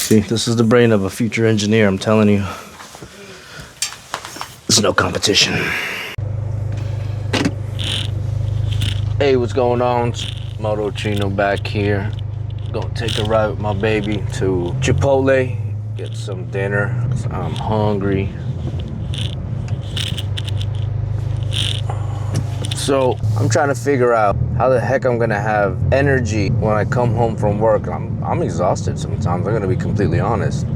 See, this is the brain of a future engineer, I'm telling you. There's no competition. Hey, what's going on? Moto Chino back here. Gonna take a ride with my baby to Chipotle, get some dinner. I'm hungry. So I'm trying to figure out how the heck I'm gonna have energy when I come home from work. I'm exhausted sometimes, I'm gonna be completely honest.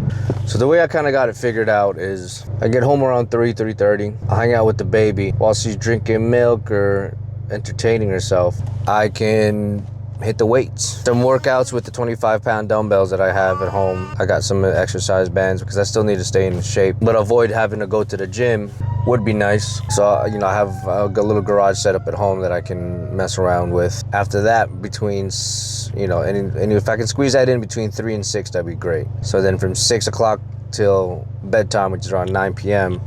So the way I kind of got it figured out is I get home around 3:30. I hang out with the baby while she's drinking milk or entertaining herself. I can hit the weights. Some workouts with the 25-pound dumbbells that I have at home. I got some exercise bands because I still need to stay in shape, but avoid having to go to the gym would be nice. So, you know, I have a little garage set up at home that I can mess around with. After that, between, you know, and if I can squeeze that in between 3 and 6, that'd be great. So then from 6 o'clock till bedtime, which is around 9 p.m.,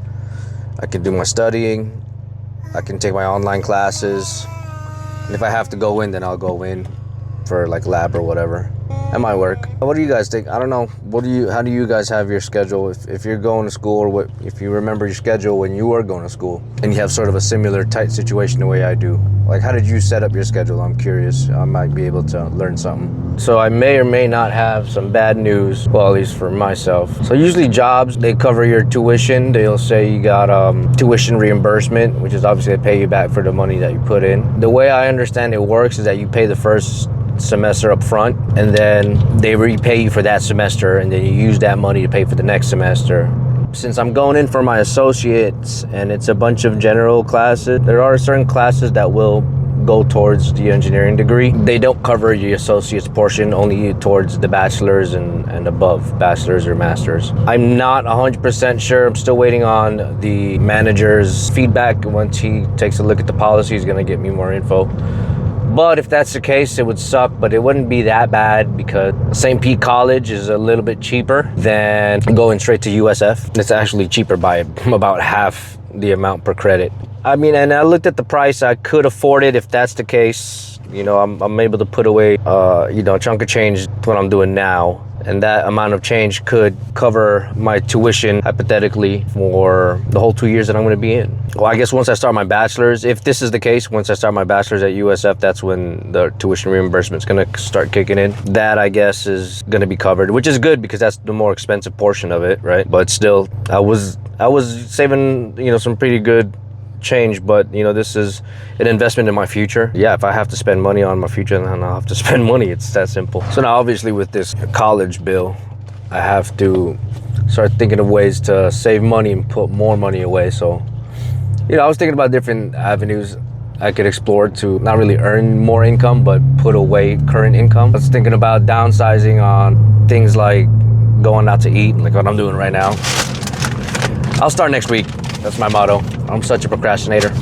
I can do my studying. I can take my online classes. And if I have to go in, then I'll go in for like lab or whatever. That might work. What do you guys think? I don't know. How do you guys have your schedule? If you're going to school, or if you remember your schedule when you were going to school and you have sort of a similar tight situation the way I do. Like, how did you set up your schedule? I'm curious. I might be able to learn something. So I may or may not have some bad news, well, at least for myself. So usually jobs, they cover your tuition. They'll say you got tuition reimbursement, which is obviously they pay you back for the money that you put in. The way I understand it works is that you pay the first semester up front, and then they repay you for that semester, and then you use that money to pay for the next semester. Since I'm going in for my associates and it's a bunch of general classes, there are certain classes that will go towards the engineering degree. They don't cover the associate's portion, only towards the bachelor's and above, bachelor's or master's. I'm not 100% sure. I'm still waiting on the manager's feedback. Once he takes a look at the policy, he's gonna get me more info. But if that's the case, it would suck, but it wouldn't be that bad because St. Pete College is a little bit cheaper than going straight to USF. It's actually cheaper by about half the amount per credit. I mean, and I looked at the price. I could afford it if that's the case. You know, I'm able to put away, you know, a chunk of change what I'm doing now. And that amount of change could cover my tuition, hypothetically, for the whole 2 years that I'm going to be in. Well, I guess once I start my bachelor's, if this is the case, once I start my bachelor's at USF, that's when the tuition reimbursement is going to start kicking in. That, I guess, is going to be covered, which is good because that's the more expensive portion of it, right? But still, I was saving, you know, some pretty good change, but you know, this is an investment in my future. Yeah, if I have to spend money on my future, then I'll have to spend money. It's that simple. So now obviously with this college bill, I have to start thinking of ways to save money and put more money away. So, you know, I was thinking about different avenues I could explore to not really earn more income, but put away current income. I was thinking about downsizing on things like going out to eat, like what I'm doing right now. I'll start next week. That's my motto. I'm such a procrastinator.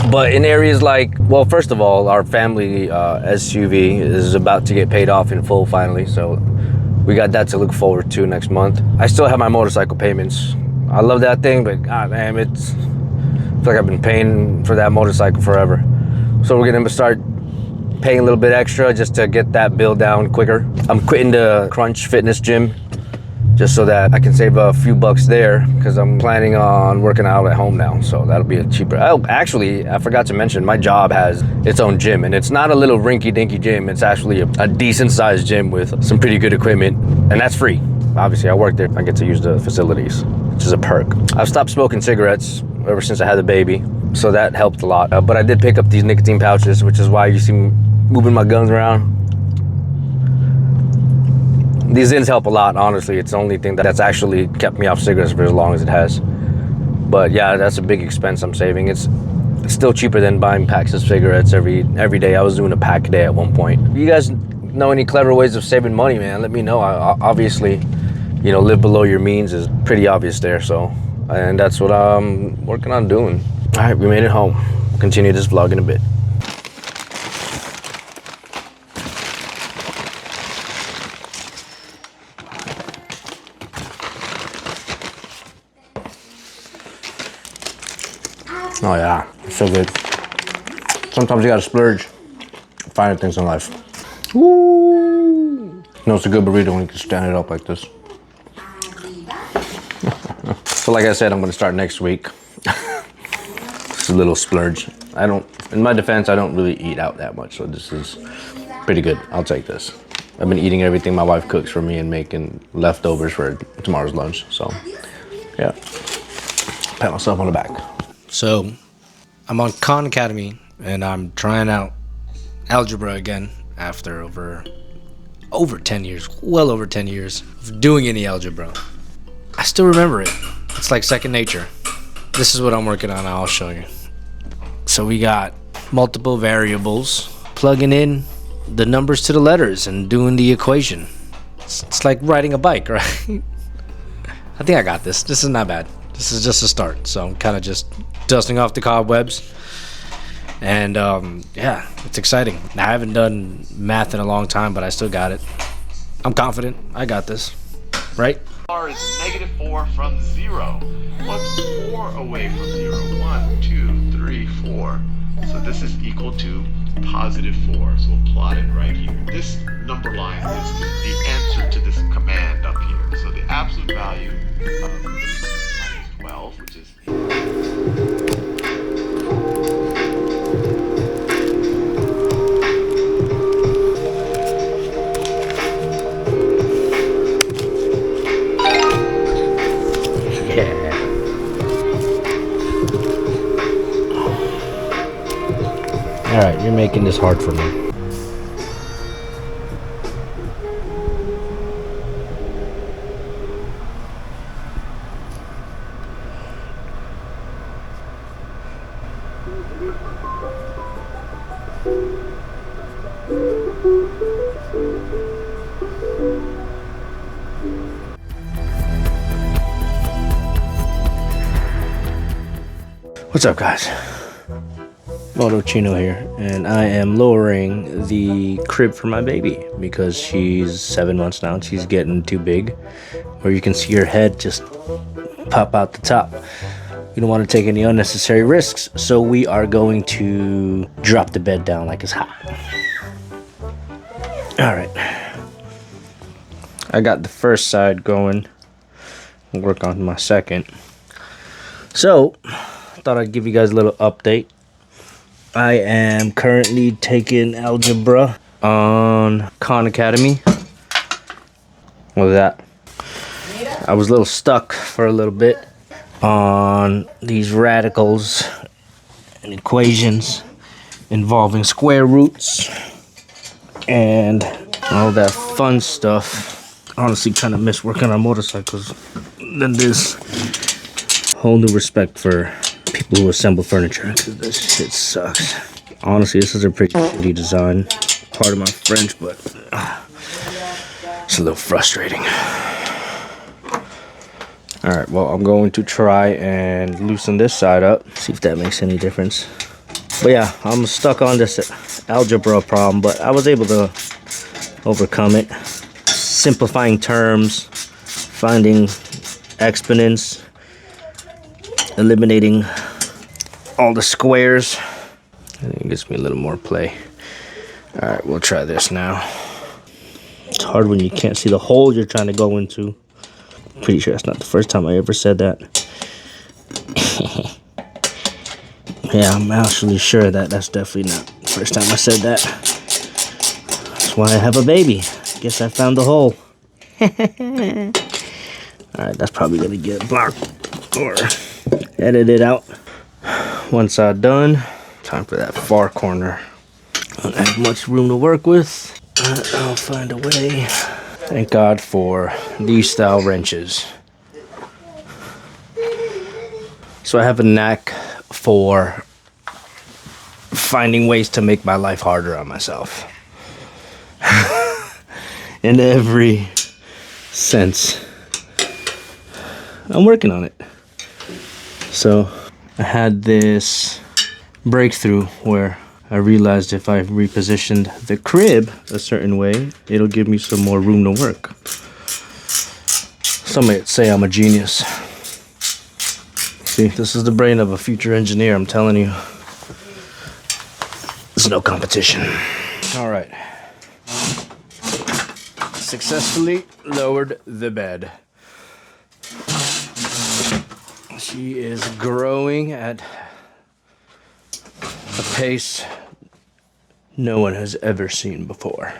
But in areas like, well, first of all, our family SUV is about to get paid off in full finally. So we got that to look forward to next month. I still have my motorcycle payments. I love that thing, but god damn, I feel like I've been paying for that motorcycle forever. So we're gonna start paying a little bit extra just to get that bill down quicker. I'm quitting the Crunch Fitness gym just so that I can save a few bucks there because I'm planning on working out at home now. So that'll be a cheaper. Oh, actually, I forgot to mention, my job has its own gym, and it's not a little rinky-dinky gym. It's actually a decent-sized gym with some pretty good equipment, and that's free. Obviously, I work there. I get to use the facilities, which is a perk. I've stopped smoking cigarettes ever since I had the baby, so that helped a lot. But I did pick up these nicotine pouches, which is why you see me moving my guns around. These Zins help a lot, honestly. It's the only thing that's actually kept me off cigarettes for as long as it has. But yeah, that's a big expense I'm saving. It's still cheaper than buying packs of cigarettes every day. I was doing a pack a day at one point. If you guys know any clever ways of saving money, man, let me know. Obviously, you know, live below your means is pretty obvious there. So, and that's what I'm working on doing. All right, we made it home. We'll continue this vlog in a bit. Oh yeah, it's so good. Sometimes you gotta splurge, finding things in life. Woo! You know, it's a good burrito when you can stand it up like this. So like I said, I'm gonna start next week. It's a little splurge. In my defense, I don't really eat out that much, so this is pretty good. I'll take this. I've been eating everything my wife cooks for me and making leftovers for tomorrow's lunch, so yeah. Pat myself on the back. So, I'm on Khan Academy, and I'm trying out algebra again after over 10 years, well over 10 years of doing any algebra. I still remember it. It's like second nature. This is what I'm working on. I'll show you. So we got multiple variables, plugging in the numbers to the letters and doing the equation. It's like riding a bike, right? I think I got this. This is not bad. This is just a start. So I'm kind of just dusting off the cobwebs. And yeah, it's exciting. I haven't done math in a long time, but I still got it. I'm confident. I got this. Right? R is -4 from 0. What's 4 away from 0? 1, 2, 3, 4. So this is equal to +4. So we'll plot it right here. This number line is the answer to this command up here. So the absolute value of -12, which is Alright, you're making this hard for me. What's up, guys? Moto Chino here, and I am lowering the crib for my baby because she's 7 months now and she's getting too big, where you can see her head just pop out the top. We don't want to take any unnecessary risks, so we are going to drop the bed down like it's hot. Alright, I got the first side going. I'll work on my second. So thought I'd give you guys a little update. I am currently taking algebra on Khan Academy. What was that? I was a little stuck for a little bit on these radicals and equations involving square roots and all that fun stuff. Honestly, kind of miss working on motorcycles. Then there's whole new respect for people who assemble furniture, because this shit sucks. Honestly, this is a pretty shitty design. Part of my French, but it's a little frustrating. Alright, well, I'm going to try and loosen this side up, see if that makes any difference. But yeah, I'm stuck on this algebra problem, but I was able to overcome it. Simplifying terms, finding exponents, eliminating all the squares. I think it gives me a little more play. Alright, we'll try this now. It's hard when you can't see the hole you're trying to go into. Pretty sure that's not the first time I ever said that. Yeah, I'm actually sure that that's definitely not the first time I said that. That's why I have a baby. Guess I found the hole. Alright, that's probably gonna get blocked or edited out. One side done. Time for that far corner. I don't have much room to work with. I'll find a way. Thank God for these style wrenches. So I have a knack for finding ways to make my life harder on myself. In every sense. I'm working on it. So I had this breakthrough where I realized if I repositioned the crib a certain way, it'll give me some more room to work. Some might say I'm a genius. See, this is the brain of a future engineer, I'm telling you. There's no competition. All right. Successfully lowered the bed. She is growing at a pace no one has ever seen before.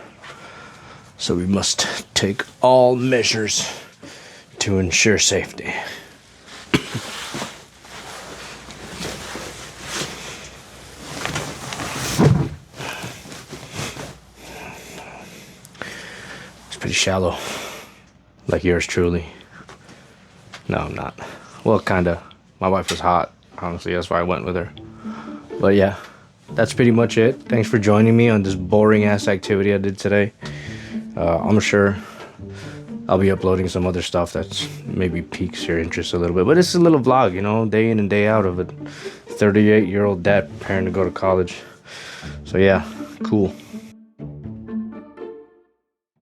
So we must take all measures to ensure safety. It's pretty shallow, like yours truly. No, I'm not. Well, kinda. My wife was hot, honestly, that's why I went with her. But yeah, that's pretty much it. Thanks for joining me on this boring ass activity I did today. I'm sure I'll be uploading some other stuff that's maybe piques your interest a little bit. But it's a little vlog, you know, day in and day out of a 38-year-old dad preparing to go to college. So yeah, cool.